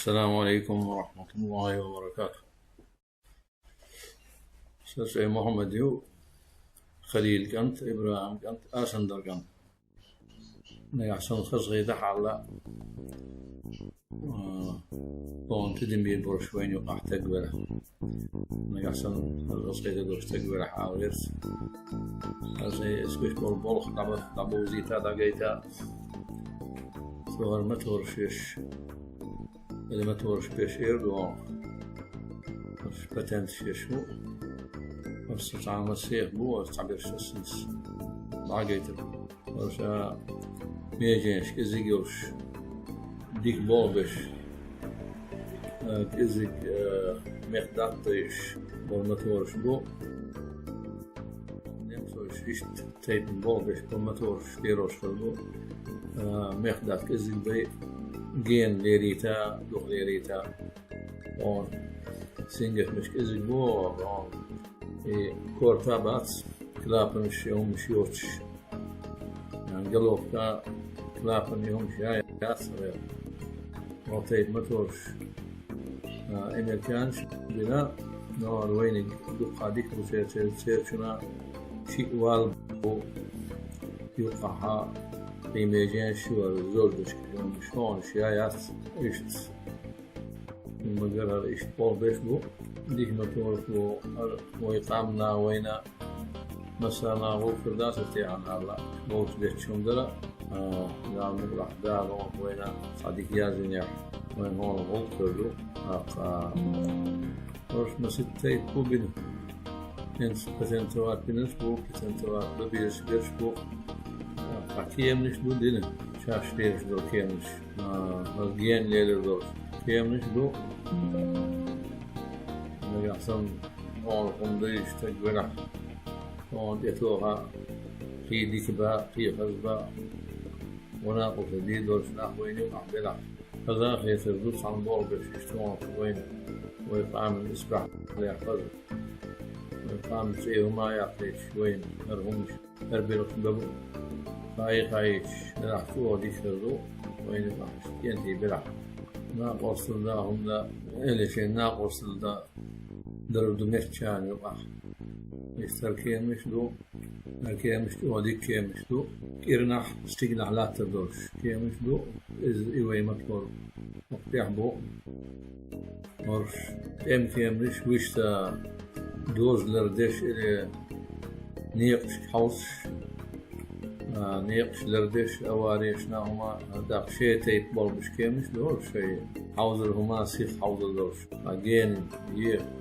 السلام عليكم ورحمة الله وبركاته. سرسي محمد يو خليل كنت إبراهيم كنت آسندر كنت نيحسن خصغي دحالة طون تدمي برشوين يقع تقبله نيحسن خصغي تدوش تقبله حاولت هذا اسمش بالبلخ لعبو زيتا دقيتا ثور متورشيش اللي ما تورش بيش إيردو مش باتنت شيشو بس تعمل سيخ بو تعبير شسنس عقيتر بس ميجينش كزيجوش ديك بولبش كزيج مخداتيش بول ما تورش بو نمسوش إيش تيتن بولبش بول ما تورش كيروش بو مخدات كزيج بي جين ليريتا دوغ ليريتا اون سينجف مش كزي بو اون كورتا باتس كلابن مش يوم مش يوتش يعني قلوب كا كلابن يوم شاي ياسر روتيت متورش امريكانش بنا نور وين دوقا ديك بسير شنا شيء والبو يوقعها إيميجين شو الزوجش شلون شيايات إيشت المجرد إيشت بول بيشبو ديك متورك ويقامنا وينا مثلا غوفر داس تيعنا هلا موت بيت شوندرا نعمل الأحداث وينا صديق يازن وين هون غوفر له ورش مسيتي كوبين إنس بتنتوات بنسبو بتنتوات ببيش بيشبو كيمنش دو دينا شاش ليش دو كيمنش مزجين ليلر دو كيمنش دو نجحسن اون قمديش تجبرح اون يتوها في ديك با في خزبا وناقو جديد ورشنا ويني وأحبلا هذا خيث الدوس عن بول بش يشتون وين ويقام الإسبح ليحفظ ويقام سيه ما يعطيش وين مرهمش أربيلك بابو خايش راح تودي شردو وين راح ينتهي بلع ناقص دا هم دا اللي شيء ناقص دا درب دمشق يبقى يستركين مش دو كي مش دو وديك كي مش دو كيرنح استجنح على تدورش كي مش دو إز إيوه مكتور مقتيح بو ورش كي مش ويش تا دوز لردش إلي نيقش حوش نيقش لردش أواريشنا هما داق شيء تيت بول مش كيمش دور شيء حوزر هما سيف حوزر دورش أجين يه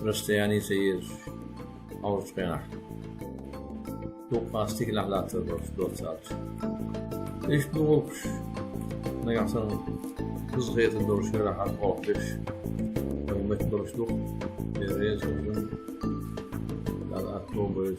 رستياني سيرش حوزر قيناح توقع استيك لحلات دورش دور ساعات إيش دوقش نقعصن تزغيت الدورش راح أقوفش ويمت دورش دوق يريز وجن لا أكتوبرش